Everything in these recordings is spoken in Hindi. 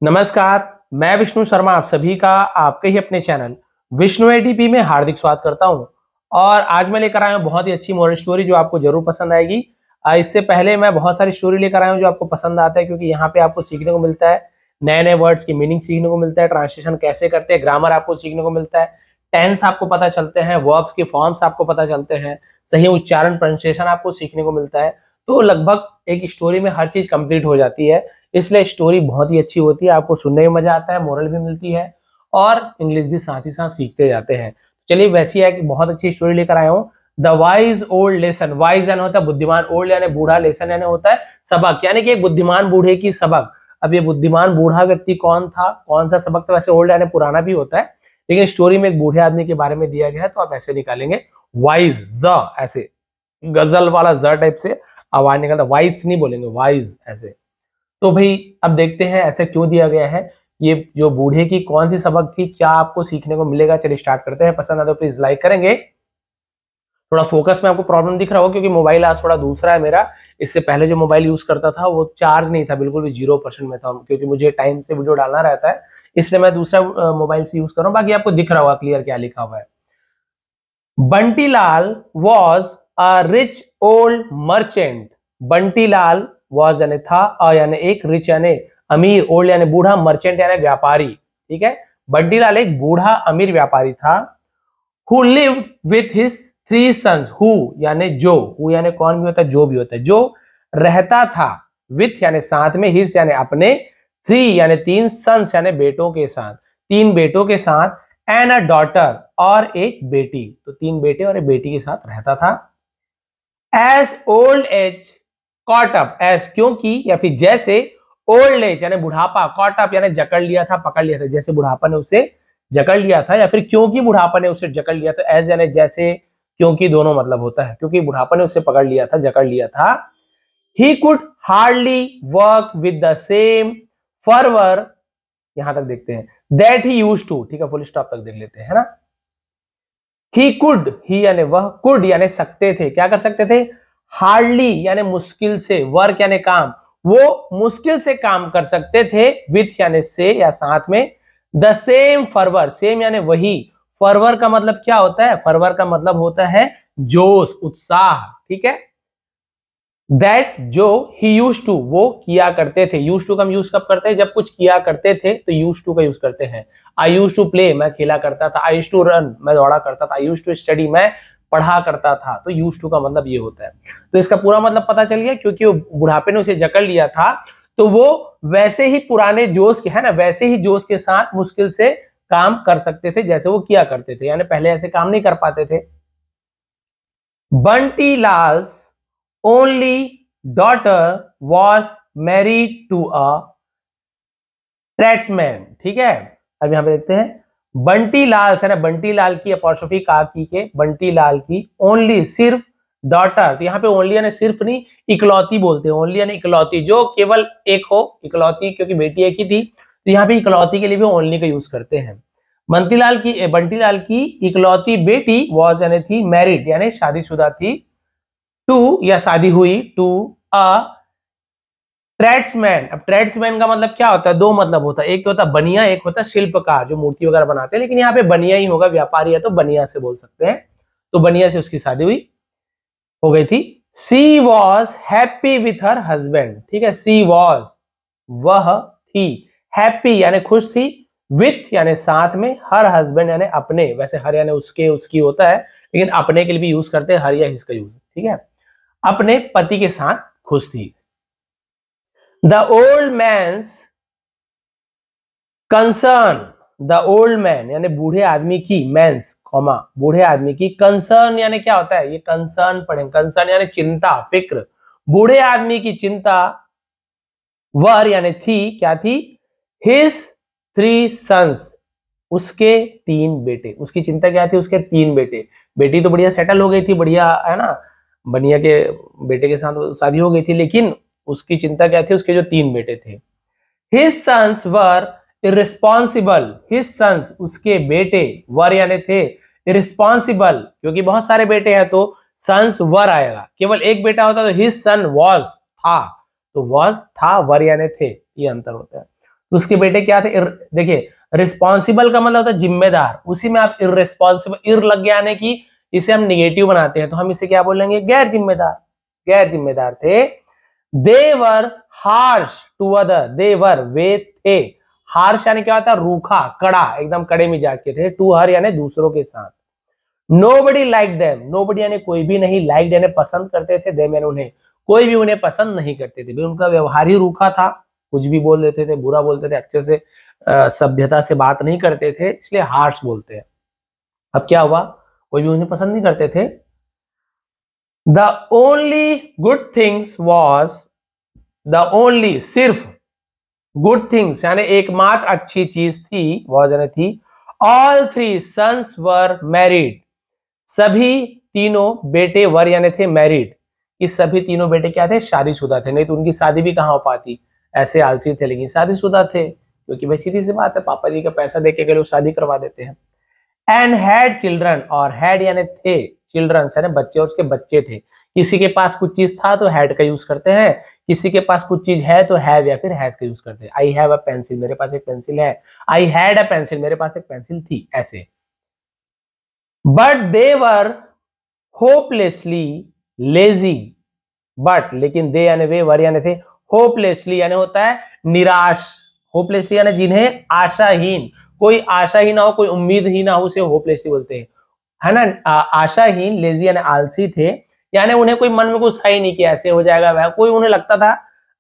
नमस्कार, मैं विष्णु शर्मा आप सभी का आपके ही अपने चैनल विष्णु एडीपी में हार्दिक स्वागत करता हूं। और आज मैं लेकर आया हूं बहुत ही अच्छी मॉरल स्टोरी जो आपको जरूर पसंद आएगी। इससे पहले मैं बहुत सारी स्टोरी लेकर आया हूं जो आपको पसंद आता है, क्योंकि यहाँ पे आपको सीखने को मिलता है नए नए वर्ड्स की मीनिंग सीखने को मिलता है, ट्रांसलेशन कैसे करते हैं, ग्रामर आपको सीखने को मिलता है, टेंस आपको पता चलते हैं, वर्ब्स के फॉर्म्स आपको पता चलते हैं, सही उच्चारण प्रोनाउंसिएशन आपको सीखने को मिलता है। तो लगभग एक स्टोरी में हर चीज कंप्लीट हो जाती है, इसलिए स्टोरी बहुत ही अच्छी होती है, आपको सुनने में मजा आता है, मोरल भी मिलती है और इंग्लिश भी साथ ही साथ सीखते जाते हैं। चलिए वैसी है कि बहुत अच्छी स्टोरी लेकर आया हूँ, the wise old lesson. Wise यानी होता है बुद्धिमान, ओल्ड यानी बूढ़ा, लेसन यानी होता है सबक, यानी कि एक बुद्धिमान बूढ़े की सबक। अब ये बुद्धिमान बूढ़ा व्यक्ति कौन था, कौन सा सबक? तो वैसे ओल्ड यानी पुराना भी होता है, लेकिन स्टोरी में एक बूढ़े आदमी के बारे में दिया गया है, तो आप ऐसे निकालेंगे वाइज, ज ऐसे गजल वाला ज टाइप से आवाज निकलता, वाइज नहीं बोलेंगे, वाइज ऐसे। तो भाई अब देखते हैं ऐसे क्यों दिया गया है, ये जो बूढ़े की कौन सी सबक थी, क्या आपको सीखने को मिलेगा। चलिए स्टार्ट करते हैं। पसंद आए तो प्लीज लाइक करेंगे। थोड़ा फोकस में आपको प्रॉब्लम दिख रहा हो क्योंकि मोबाइल आज थोड़ा दूसरा है मेरा। इससे पहले जो मोबाइल यूज करता था वो चार्ज नहीं था, बिल्कुल भी 0% में था, क्योंकि मुझे टाइम से वीडियो डालना रहता है, इसलिए मैं दूसरा मोबाइल से यूज कर रहा हूँ। बाकी आपको दिख रहा होगा क्लियर क्या लिखा हुआ है। Buntilal was a rich old merchant. Buntilal was यानी था, यानी एक, रिच यानी अमीर, ओल्ड यानी बूढ़ा, मर्चेंट यानी व्यापारी। ठीक है, बंटीलाल एक बूढ़ा अमीर व्यापारी था। Who lived with his 3 sons. Who यानी जो, हु यानी कौन भी होता है, जो भी होता है, जो रहता था, विथ यानी साथ में, हिज यानी अपने, 3 यानी 3, सन्स यानी बेटों के साथ, 3 बेटों के साथ, एंड अ डॉटर और एक बेटी, तो 3 बेटे और एक बेटी के साथ रहता था। As old age caught up, as क्योंकि या फिर जैसे, ओल्ड एज यानी बुढ़ापा, कॉट अप यानी जकड़ लिया था, पकड़ लिया था, जैसे बुढ़ापा ने उसे जकड़ लिया था, या फिर क्योंकि बुढ़ापा ने उसे जकड़ लिया, तो एज यानी जैसे, क्योंकि दोनों मतलब होता है, क्योंकि बुढ़ापा ने उसे पकड़ लिया था, जकड़ लिया था। He could hardly work with the same fervour, यहां तक देखते हैं, दैट ही यूज्ड टू। ठीक है, फुल स्टॉप तक देख लेते हैं, है ना। ही कुड, ही यानी वह, कुड यानी सकते थे, क्या कर सकते थे, हार्डली यानी मुश्किल से, वर्क यानी काम, वो मुश्किल से काम कर सकते थे, विथ यानी से या साथ में, द सेम फर्वर, सेम यानी वही, फर्वर का मतलब क्या होता है, फर्वर का मतलब होता है जोश, उत्साह। ठीक है, दैट जो, ही यूज टू वो किया करते थे, यूज टू का हम यूज कब करते हैं, जब कुछ किया करते थे तो यूज टू का यूज करते हैं। आई यूज टू प्ले, मैं खेला करता था, आई यूज टू रन, मैं दौड़ा करता था, आई यूज टू स्टडी, मैं पढ़ा करता था, तो यूज टू का मतलब ये होता है। तो इसका पूरा मतलब पता चल गया, क्योंकि वो बुढ़ापे ने उसे जकड़ लिया था, तो वो वैसे ही पुराने जोश के, है ना, वैसे ही जोश के साथ मुश्किल से काम कर सकते थे जैसे वो किया करते थे, यानी पहले ऐसे काम नहीं कर पाते थे। Bunty Lals only daughter was married to a tradesman। ठीक है, अब यहां पे देखते हैं, बंटी लाल है ना, बंटी लाल की अपॉस्ट्रोफी का की के, बंटी लाल की ओनली सिर्फ, डॉटर, तो यहाँ पे ओनली यानी सिर्फ नहीं, इकलौती बोलते हैं, ओनली यानी इकलौती, जो केवल एक हो, इकलौती क्योंकि बेटी एक ही थी, तो यहाँ पे इकलौती के लिए भी ओनली का यूज करते हैं। बंटी लाल की इकलौती बेटी वॉज यानी थी, मैरिड यानी शादीशुदा थी, टू या शादी हुई, टू अ ट्रेड्समैन। अब ट्रेड्समैन का मतलब क्या होता है, दो मतलब होता है, एक होता है बनिया, एक होता है शिल्पकार जो मूर्ति वगैरह बनाते हैं, लेकिन यहाँ पे बनिया ही होगा, व्यापारी है तो बनिया से बोल सकते हैं, तो बनिया से उसकी शादी हुई, हो गई थी। She was happy with her husband. ठीक है, सी वॉज वह थी, हैप्पी यानी खुश थी, विथ यानी साथ में, हर हस्बैंड यानी अपने, वैसे हर यानी उसके उसकी होता है, लेकिन अपने के लिए भी यूज करते हैं हर या इसका यूज। ठीक है, अपने पति के साथ खुश थी। The old man's concern, the old man यानी बूढ़े आदमी की, मैंस कॉमा बूढ़े आदमी की, कंसर्न यानी क्या होता है, ये कंसर्न पढ़ेंगे, कंसर्न यानी चिंता, फिक्र, बूढ़े आदमी की चिंता, वर यानी थी, क्या थी, हिज 3 सन्स, उसके 3 बेटे, उसकी चिंता क्या थी, उसके 3 बेटे, बेटी तो बढ़िया सेटल हो गई थी, बढ़िया है ना, बनिया के बेटे के साथ शादी हो गई थी, लेकिन उसकी चिंता क्या थी, उसके जो 3 बेटे थे। His sons were irresponsible, his sons उसके बेटे, वर यानी थे, इररिस्पॉन्सिबल क्योंकि बहुत सारे बेटे हैं तो सन्स वर आएगा, केवल एक बेटा होता तो हिज सन वॉज था, तो वॉज था, वर यानी थे, ये अंतर होता है। तो उसके बेटे क्या थे, देखिए रिस्पॉन्सिबल का मतलब होता है जिम्मेदार, उसी में आप इररिस्पॉन्सिबल, इर लग गया यानी कि इसे हम निगेटिव बनाते हैं, तो हम इसे क्या बोलेंगे, गैर जिम्मेदार, गैर जिम्मेदार थे। दे वर हार्श टू अदर, दे वर वे थे, हार्श यानी क्या होता है, रूखा, कड़ा, एकदम कड़े मिजाज के थे, टू हर यानी दूसरों के साथ। नोबडी लाइक देम, नोबडी यानी कोई भी नहीं, लाइक यानी पसंद करते थे, देम यानी उन्हें, कोई भी उन्हें पसंद नहीं करते थे, उनका व्यवहार ही रूखा था, कुछ भी बोल देते थे, बुरा बोलते थे, अच्छे से सभ्यता से बात नहीं करते थे, इसलिए हार्श बोलते हैं। अब क्या हुआ, कोई भी उन्हें पसंद नहीं करते थे। The only good things was, the only सिर्फ, गुड थिंग्स यानी एकमात्र अच्छी चीज थी, वॉज यानी थी, all three sons were married, सभी तीनों बेटे वर यानी थे मैरिड, इस सभी तीनों बेटे क्या थे, शादीशुदा थे, नहीं तो उनकी शादी भी कहां हो पाती, ऐसे आलसी थे लेकिन शादीशुदा थे, क्योंकि भाई सीधी सी बात है, पापा जी का पैसा देके के लोग शादी करवा देते हैं। एंड हैड चिल्ड्रन, और हैड यानी थे, चिल्ड्रन यानी बच्चे, उसके बच्चे थे, किसी के पास कुछ चीज था तो हैड का यूज करते हैं, किसी के पास कुछ चीज है तो हैव या फिर हैज का यूज करते हैं। आई हैव अ पेंसिल, मेरे पास एक पेंसिल है, आई हैड अ पेंसिल, मेरे पास एक पेंसिल थी, ऐसे। But they were hopelessly lazy, but लेकिन दे यानी वे, वर यानी थे, होपलेसली यानी होता है निराश, होपलेसली यानी जिन्हें आशाहीन, कोई आशा ही ना हो, कोई उम्मीद ही ना हो, उसे होपलेसली बोलते हैं, है ना। आशाहीन, लेजी यानी आलसी थे, यानी उन्हें कोई मन में कुछ था ही नहीं कि ऐसे हो जाएगा वह, कोई उन्हें लगता था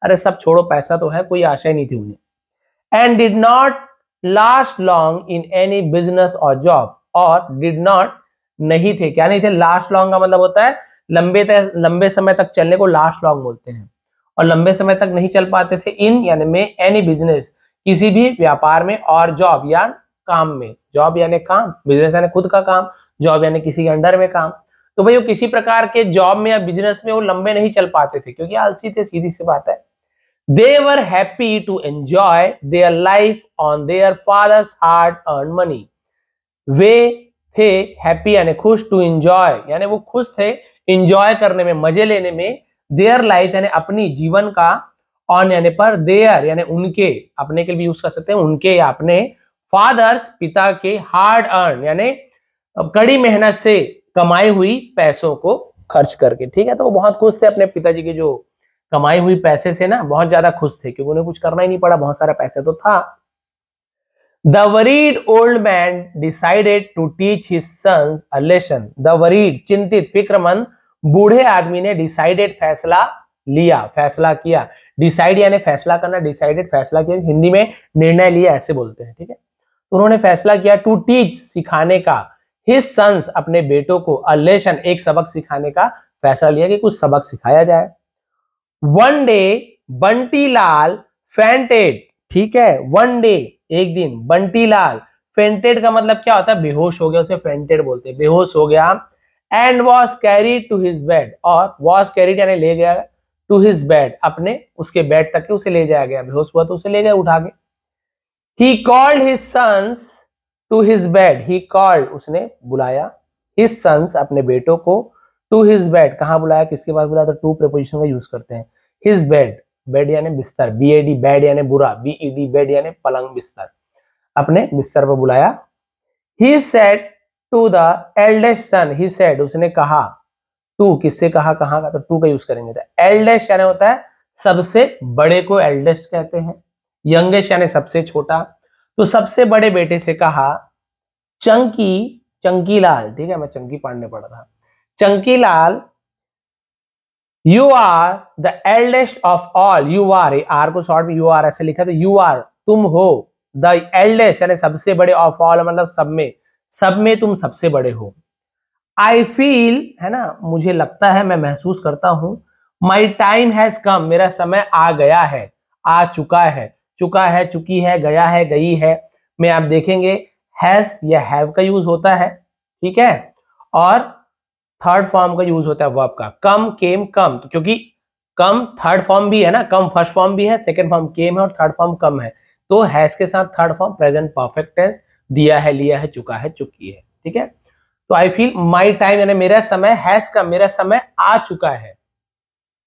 अरे सब छोड़ो, पैसा तो है, कोई आशा ही नहीं थी उन्हें। And did not last long in any business और जॉब, और डिड नॉट नहीं थे, क्या नहीं थे, लास्ट लॉन्ग का मतलब होता है लंबे समय तक चलने को लास्ट लॉन्ग बोलते हैं, और लंबे समय तक नहीं चल पाते थे, इन यानी में, एनी बिजनेस किसी भी व्यापार में, और जॉब या काम में, जॉब यानी काम, बिजनेस यानी खुद का काम, जॉब यानी किसी के अंडर में काम, तो भाई वो किसी प्रकार के जॉब में या बिजनेस में वो लंबे नहीं चल पाते थे, क्योंकि आलसी थे, सीधी सी बात है। They were happy to enjoy their life on their father's hard earn money, वे थे हैप्पी यानी खुश, टू एंजॉय यानी वो खुश थे, एंजॉय करने में, मजे लेने में, देयर लाइफ यानी अपनी जीवन का, ऑन यानी पर, देयर यानी उनके, अपने के लिए भी यूज कर सकते हैं, उनके या अपने, फादर्स पिता के, हार्ड अर्न यानी कड़ी मेहनत से कमाई हुई पैसों को खर्च करके, ठीक है। तो वो बहुत खुश थे अपने पिताजी के जो कमाई हुई पैसे से ना, बहुत ज्यादा खुश थे, क्योंकि उन्हें कुछ करना ही नहीं पड़ा, बहुत सारा पैसा तो था। The worried old man decided to teach his sons a lesson. The worried, चिंतित, फिक्रमंद बूढ़े आदमी ने decided फैसला लिया, फैसला किया, डिसाइड यानी फैसला करना, डिसाइडेड फैसला किया, हिंदी में निर्णय लिया ऐसे बोलते हैं, ठीक है। तो उन्होंने फैसला किया, टू टीच सिखाने का, हिज सन्स अपने बेटों को, अ लेसन एक सबक सिखाने का फैसला लिया कि कुछ सबक सिखाया जाए। वन डे बंटी लाल फेंटेड, ठीक है, वन डे एक दिन, बंटी लाल, फेंटेड का मतलब क्या होता है, बेहोश हो गया, उसे फेंटेड बोलते हैं, बेहोश हो गया। And was carried to his bed, और वॉज कैरीड यानी ले गया, टू हिज बेड अपने उसके बेड तक के उसे ले जाया गया, बेहोश हुआ तो उसे ले गया उठा के। He called his sons to his bed, he called उसने बुलाया, हिज सन्स अपने बेटों को, टू हिज बेड कहां बुलाया, किसके पास बुलाया, तो टू प्रीपोजिशन का यूज करते हैं। हिज बेड, बेड यानी बिस्तर, बीएडी बेड यानी बुरा, बीईडी बेड यानी पलंग बिस्तर, अपने बिस्तर पर बुलाया। He said to the eldest son, he said उसने कहा, टू किससे कहा, कहां का, तो टू का यूज करेंगे। तो एल्डेस्ट यानी होता है सबसे बड़े को एल्डेस्ट कहते हैं, यंगेस्ट यानी सबसे छोटा, तो सबसे बड़े बेटे से कहा, चंकी, चंकी लाल, ठीक है, मैं चंकी पढ़ने पड़ा था, Chunky Lal, you are the eldest of all, you are, are को शॉर्ट में यू आर ऐसे लिखा, तो यू आर तुम हो, द एल्डेस्ट यानी सबसे बड़े, ऑफ ऑल मतलब सब में तुम सबसे बड़े हो। आई फील है ना, मुझे लगता है, मैं महसूस करता हूं, माई टाइम हैज कम, मेरा समय आ गया है, आ चुका है, चुका है, चुकी है, गया है, गई है, में आप देखेंगे हैज या हैव का यूज होता है, ठीक है, और थर्ड फॉर्म का यूज होता है वर्ब का, कम, केम, कम, तो क्योंकि कम थर्ड फॉर्म भी है ना, कम फर्स्ट फॉर्म भी है, सेकंड फॉर्म केम है, और थर्ड फॉर्म कम है, तो हैज के साथ third form present perfect tense, दिया है, लिया है, चुका है, चुकी है, ठीक है। तो आई फील माई टाइम यानी मेरा समय, हैज का मेरा समय आ चुका है।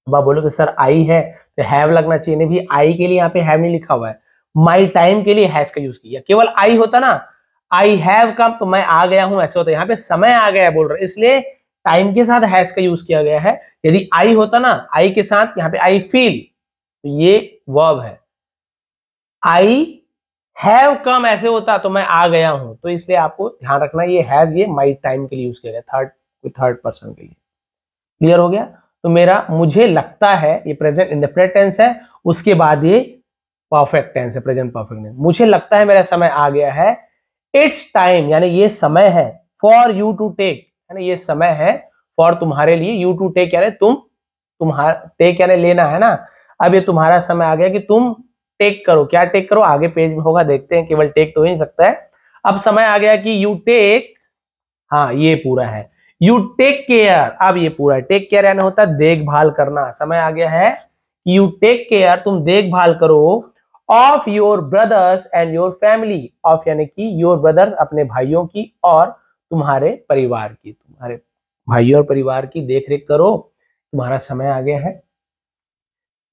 अब आप बोलोगे सर आई है तो हैव लगना चाहिए, नहीं भी आई के लिए यहाँ पे हैव नहीं लिखा हुआ है, माई टाइम के लिए हैज का यूज किया। केवल आई होता ना, आई हैव कम, तो मैं आ गया हूं ऐसे होता है। यहाँ पे समय आ गया बोल रहे, इसलिए टाइम के साथ हैज का यूज किया गया है। यदि आई होता ना, आई के साथ यहाँ पे आई फील, तो ये वर्ब है। आई हैव कम ऐसे होता तो मैं आ गया हूं, तो इसलिए आपको ध्यान रखना ये हैज ये माई टाइम के लिए यूज किया गया, थर्ड पर्सन के लिए। क्लियर हो गया? तो मेरा मुझे लगता है ये प्रेजेंट इंडेफिनिट टेंस है, उसके बाद ये परफेक्ट टेंस है, प्रेजेंट परफेक्ट टेंस। मुझे लगता है मेरा समय आ गया है, इट्स टाइम यानी ये समय है, फॉर यू टू टेक यानी ये समय है, फॉर तुम्हारे लिए, यू टू टेक यानी तुम्हारा, टेक यानी लेना है ना। अब ये तुम्हारा समय आ गया कि तुम टेक करो। क्या टेक करो? आगे पेज में होगा, देखते हैं। केवल टेक तो हो ही नहीं सकता है। अब समय आ गया कि यू टेक, हाँ ये पूरा है, यू टेक केयर। अब ये पूरा है, टेक केयर यानी होता है देखभाल करना। समय आ गया है कि यू टेक केयर, तुम देखभाल करो, of your brothers and your family. Of यानी कि योर ब्रदर्स अपने भाइयों की, और तुम्हारे परिवार की, तुम्हारे भाइयों और परिवार की देख रेख करो, तुम्हारा समय आ गया है।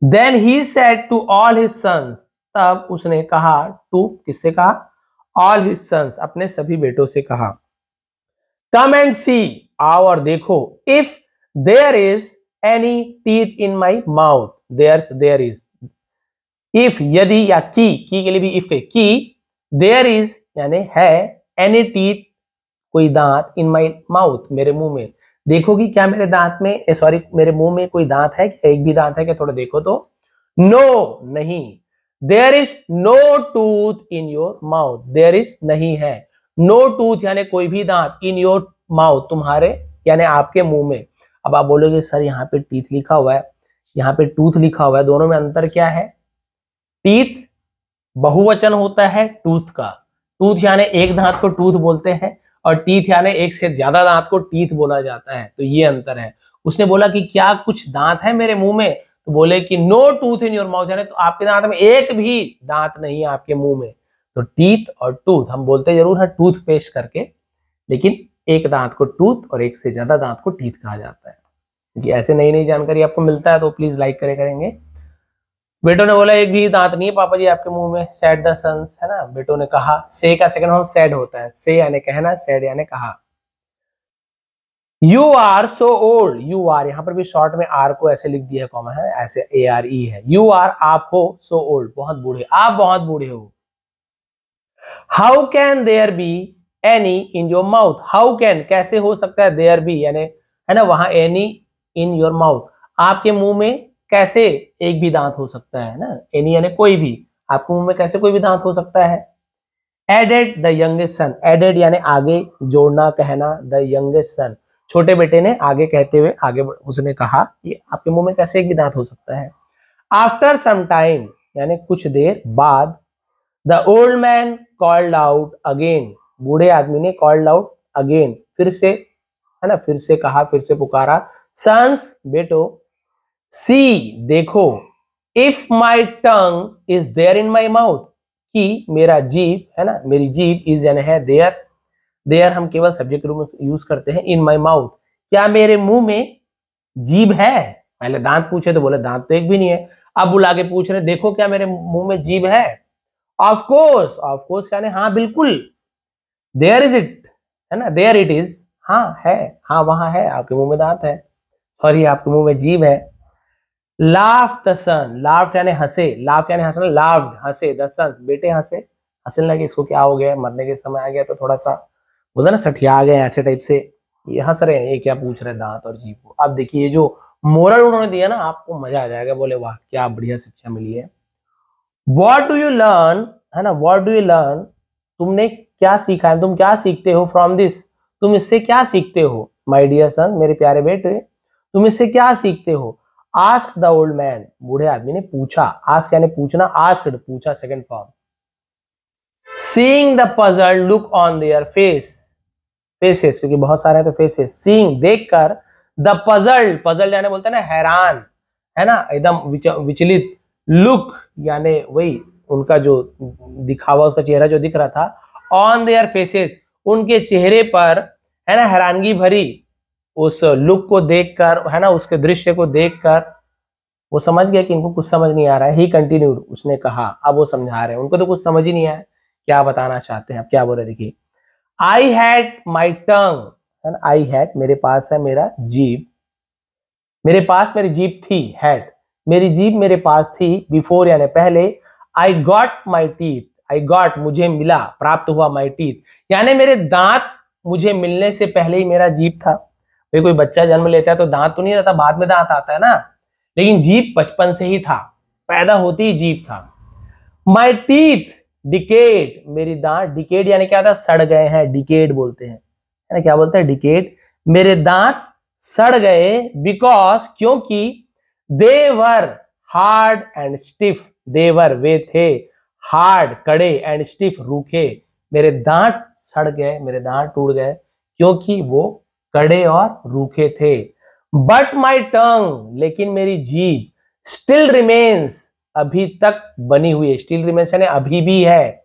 Then he said to all his sons, तब उसने कहा, टू किससे कहा? ऑल हिज सन्स, अपने सभी बेटों से कहा, कम एंड सी, आओ और देखो, if there is any teeth in my mouth. There is, if यदि, या की के लिए भी इफ के, की देयर इज यानी है, एनी टीथ कोई दांत, इन माई माउथ मेरे मुंह में, देखो कि क्या मेरे दांत में, सॉरी मेरे मुंह में कोई दांत है, एक भी दांत है क्या, थोड़ा देखो तो। नो नहीं, there is no tooth in your mouth, there is नहीं है, नो टूथ यानी कोई भी दांत, इन योर माउथ तुम्हारे यानी आपके मुंह में। अब आप बोलोगे सर यहाँ पे टीथ लिखा हुआ है, यहाँ पे टूथ लिखा हुआ है, दोनों में अंतर क्या है? टीथ बहुवचन होता है टूथ का, टूथ यानी एक दांत को टूथ बोलते हैं, और टीथ यानी एक से ज्यादा दांत को टीथ बोला जाता है, तो ये अंतर है। उसने बोला कि क्या कुछ दांत है मेरे मुंह में, तो बोले कि no tooth in your mouth यानी तो आपके दांत में एक भी दांत नहीं है आपके मुंह में। तो टीथ और टूथ हम बोलते जरूर है टूथ पेस्ट करके, लेकिन एक दांत को टूथ और एक से ज्यादा दांत को टीथ कहा जाता है। क्योंकि ऐसे नई नई जानकारी आपको मिलता है तो प्लीज लाइक करेंगे। बेटों ने बोला एक भी दांत नहीं है पापा जी आपके मुंह में, सैड द सन्स, है ना। बेटों ने कहा, से का सेकंड फॉर्म सैड होता है, से यानी कहना, सैड यानी कहा। You are so old, you are यहाँ पर भी शॉर्ट में आर को ऐसे लिख दिया कॉमा है, ऐसे ARE है। यू आर आप हो, सो ओल्ड बहुत बूढ़े, आप बहुत बूढ़े हो। How can there be any in your mouth, how can कैसे हो सकता है, देयर बी यानी है ना वहां, एनी इन योर माउथ आपके मुंह में कैसे एक भी दांत हो सकता है ना, एनी यानी कोई भी, आपके मुंह में कैसे कोई भी दांत हो सकता है। Added the youngest son, added यानी आगे जोड़ना कहना, द यंगेस्ट सन छोटे बेटे ने आगे कहते हुए आगे उसने कहा कि आपके मुंह में कैसे एक भी दांत हो सकता है। आफ्टर सम टाइम यानी कुछ देर बाद, the old man called out again, बूढ़े आदमी ने कॉल्ड आउट अगेन फिर से, है ना, फिर से कहा, फिर से पुकारा, सन्स बेटो, सी देखो, if my tongue is there in my mouth, कि मेरा जीभ है ना, मेरी जीभ इज यानी है, देयर, देयर हम केवल सब्जेक्ट के रूप में यूज करते हैं, इन माई माउथ क्या मेरे मुंह में जीभ है। पहले दांत पूछे तो बोले दांत तो एक भी नहीं है, अब बुला के पूछ रहे देखो क्या मेरे मुंह में जीभ है। ऑफ कोर्स यानी हाँ बिल्कुल, देयर इज इट है ना, देयर इट इज हाँ है, हाँ वहां है, आपके मुंह में दांत है, सॉरी आपके मुंह में जीभ है। लाफ द सन, लाफ यानी हंसे, लाफ यानी हंसना, लाफ्ड हंसे, द सन्स बेटे हंसे, हंसने लगे, इसको क्या हो गया, मरने के समय आ गया तो थोड़ा सा बोलते ना सठिया गए ऐसे टाइप से, ये हंस रहे हैं, ये क्या पूछ रहे दांत और जीभ को। अब देखिए ये जो मोरल उन्होंने दिया ना, आपको मजा आ जाएगा, बोले वाह क्या बढ़िया शिक्षा मिली है। व्हाट डू यू लर्न, है ना, व्हाट डू यू लर्न, तुमने क्या सीखा है, तुम क्या सीखते हो, फ्रॉम दिस, तुम इससे क्या सीखते हो, माय डियर सन मेरे प्यारे बेटे, तुम इससे क्या सीखते हो। आस्क्ड द ओल्ड मैन, बूढ़े आदमी ने पूछा, आस्क यानी पूछना, आस्क्ड पूछा second form. Seeing the puzzle look on their faces क्योंकि बहुत सारे हैं तो फेसेस, सीइंग देखकर, द पजल यानी बोलते हैं ना हैरान, है ना एकदम विचलित, लुक यानी वही उनका जो दिखावा, उसका चेहरा जो दिख रहा था, ऑन देयर फेसेस उनके चेहरे पर, है ना हैरानगी भरी उस लुक को देखकर, है ना उसके दृश्य को देखकर, वो समझ गए कि इनको कुछ समझ नहीं आ रहा है। ही कंटिन्यूड, उसने कहा, अब वो समझा रहे हैं, उनको तो कुछ समझ ही नहीं आया क्या बताना चाहते हैं। अब क्या बोल रहे देखिए, आई हैड माई टंग, है ना, आई हैड मेरे पास है मेरा जीभ, मेरे पास मेरी जीभ थी, हैड मेरी जीभ मेरे पास थी, बिफोर यानी पहले, I got my teeth, I got मुझे मिला, प्राप्त हुआ, माई टीथ यानी मेरे दांत मुझे मिलने से पहले ही मेरा जीभ था। भाई कोई बच्चा जन्म लेता है तो दांत तो नहीं रहता, बाद में दांत आता है ना, लेकिन जीभ बचपन से ही था, पैदा होती ही जीभ था। माई टीथ डिकेड, मेरी दांत, डिकेड यानी क्या था, सड़ गए हैं, डिकेड बोलते हैं, है ना, क्या बोलते हैं, डिकेड, मेरे दांत सड़ गए, बिकॉज क्योंकि, देवर हार्ड एंड स्टिफ, देवर वे थे, हार्ड कड़े, एंड स्टिफ रूखे, मेरे दांत सड़ गए, मेरे दांत टूट गए क्योंकि वो कड़े और रूखे थे। बट माई टंग, लेकिन मेरी जीभ, स्टिल रिमेन्स, अभी तक बनी हुई है, स्टिल रिमेन्स यानी अभी भी है,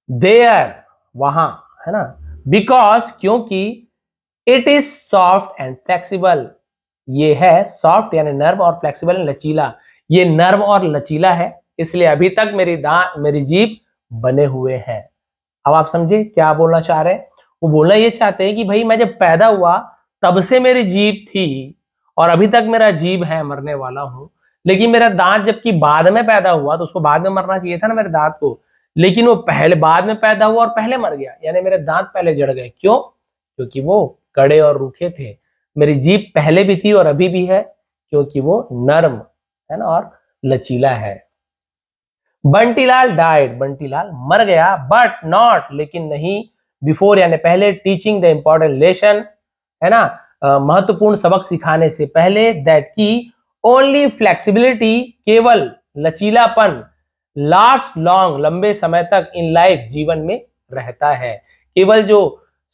देयर वहां, है ना, बिकॉज क्योंकि, it is soft and flexible, ये है सॉफ्ट यानी नर्म और फ्लेक्सिबल लचीला, ये नर्म और लचीला है, इसलिए अभी तक मेरी जीभ बने हुए हैं। अब आप समझे क्या बोलना चाह रहे हैं, वो बोलना ये चाहते हैं कि भाई मैं जब पैदा हुआ तब से मेरी जीभ थी और अभी तक मेरा जीभ है, मरने वाला हूं, लेकिन मेरा दांत जबकि बाद में पैदा हुआ तो उसको बाद में मरना चाहिए था ना मेरे दांत को, लेकिन वो पहले बाद में पैदा हुआ और पहले मर गया, यानी मेरे दांत पहले जड़ गए। क्यों? क्योंकि वो कड़े और रूखे थे। मेरी जीभ पहले भी थी और अभी भी है क्योंकि वो नर्म है ना और लचीला है। बंटीलाल डाइड, बंटीलाल मर गया, बट नॉट लेकिन नहीं, बिफोर यानी पहले, टीचिंग द इंपॉर्टेंट लेसन, है ना, महत्वपूर्ण सबक सिखाने से पहले, दैट की ओनली फ्लेक्सिबिलिटी, केवल लचीलापन, लास्ट लॉन्ग, लंबे समय तक, इन लाइफ, जीवन में रहता है, केवल जो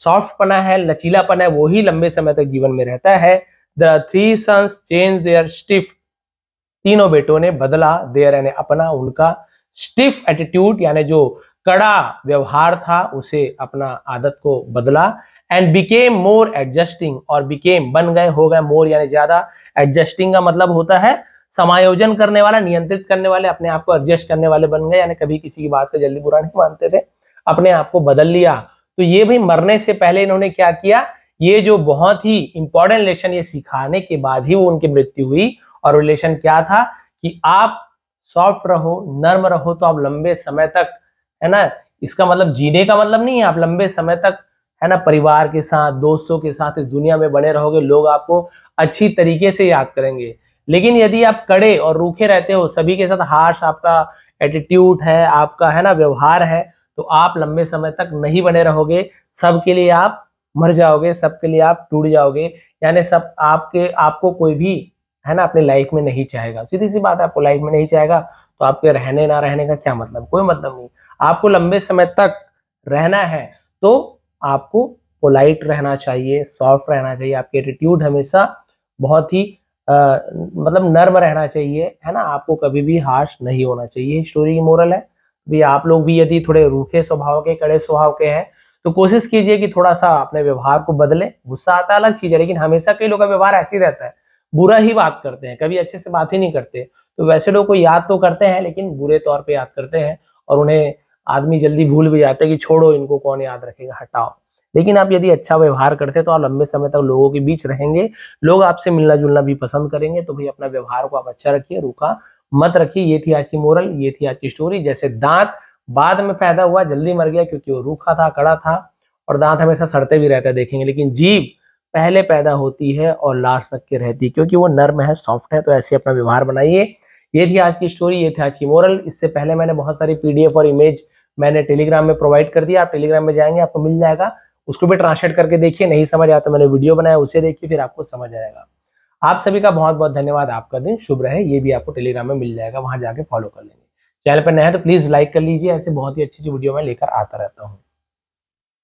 सॉफ्ट पना है, लचीलापन है, वो ही लंबे समय तक जीवन में रहता है। The three sons change their stiff, तीनों बेटों ने बदला, देयर यानी अपना, उनका, स्टिफ एटीट्यूड यानी जो कड़ा व्यवहार था उसे, अपना आदत को बदला, एंड बिकेम मोर एडजस्टिंग, और बिकेम बन गए, हो गए, मोर यानी ज्यादा, एडजस्टिंग का मतलब होता है समायोजन करने वाला, नियंत्रित करने वाले, अपने आप को एडजस्ट करने वाले बन गए, यानी कभी किसी की बात को जल्दी बुरा नहीं मानते थे, अपने आप को बदल लिया। तो ये भी मरने से पहले इन्होंने क्या किया, ये जो बहुत ही इंपॉर्टेंट लेसन ये सिखाने के बाद ही वो उनकी मृत्यु हुई। और रिलेशन क्या था कि आप सॉफ्ट रहो, नर्म रहो तो आप लंबे समय तक, है ना, इसका मतलब जीने का मतलब नहीं है, आप लंबे समय तक, है ना, परिवार के साथ, दोस्तों के साथ इस दुनिया में बने रहोगे, लोग आपको अच्छी तरीके से याद करेंगे। लेकिन यदि आप कड़े और रूखे रहते हो, सभी के साथ हार्श आपका एटीट्यूड है, आपका, है ना, व्यवहार है, तो आप लंबे समय तक नहीं बने रहोगे, सबके लिए आप मर जाओगे, सबके लिए आप टूट जाओगे, यानी सब आपको कोई भी, है ना, अपने लाइफ में नहीं चाहेगा। सीधी सी बात है, आपको लाइफ में नहीं चाहेगा तो आपके रहने ना रहने का क्या मतलब, कोई मतलब नहीं। आपको लंबे समय तक रहना है तो आपको पोलाइट रहना चाहिए, सॉफ्ट रहना चाहिए, आपके एटीट्यूड हमेशा बहुत ही मतलब नर्म रहना चाहिए, है ना, आपको कभी भी हार्श नहीं होना चाहिए। स्टोरी की मोरल है भी आप लोग भी यदि थोड़े रूखे स्वभाव के, कड़े स्वभाव के हैं तो कोशिश कीजिए कि थोड़ा सा अपने व्यवहार को बदले। गुस्सा आता है अलग चीज है, लेकिन हमेशा कई लोगों का व्यवहार ऐसे ही रहता है, बुरा ही बात करते हैं, कभी अच्छे से बात ही नहीं करते। तो वैसे लोग को याद तो करते हैं लेकिन बुरे तौर पे याद करते हैं, और उन्हें आदमी जल्दी भूल भी जाता है कि छोड़ो इनको कौन याद रखेगा, हटाओ। लेकिन आप यदि अच्छा व्यवहार करते हैं तो आप लंबे समय तक लोगों के बीच रहेंगे, लोग आपसे मिलना जुलना भी पसंद करेंगे। तो भाई अपना व्यवहार को आप अच्छा रखिए, रूखा मत रखिए। ये थी आज की मोरल, ये थी आज की स्टोरी। जैसे दांत बाद में पैदा हुआ, जल्दी मर गया क्योंकि वो रूखा था, कड़ा था, और दांत हमेशा सड़ते भी रहता है देखेंगे, लेकिन जीभ पहले पैदा होती है और लास्ट तक के रहती है क्योंकि वो नर्म है, सॉफ्ट है। तो ऐसे अपना व्यवहार बनाइए। ये थी आज की स्टोरी, ये थी आज की मोरल। इससे पहले मैंने बहुत सारी पीडीएफ और इमेज मैंने टेलीग्राम में प्रोवाइड कर दिया, आप टेलीग्राम में जाएंगे आपको मिल जाएगा, उसको भी ट्रांसलेट करके देखिए। नहीं समझ आता मैंने वीडियो बनाया उसे देखिए, फिर आपको समझ आएगा। आप सभी का बहुत बहुत धन्यवाद, आपका दिन शुभ रहे। ये भी आपको टेलीग्राम में मिल जाएगा, वहां जाके फॉलो कर लेंगे। चैनल पर नया है तो प्लीज लाइक कर लीजिए, ऐसे बहुत ही अच्छी वीडियो मैं लेकर आता रहता हूँ।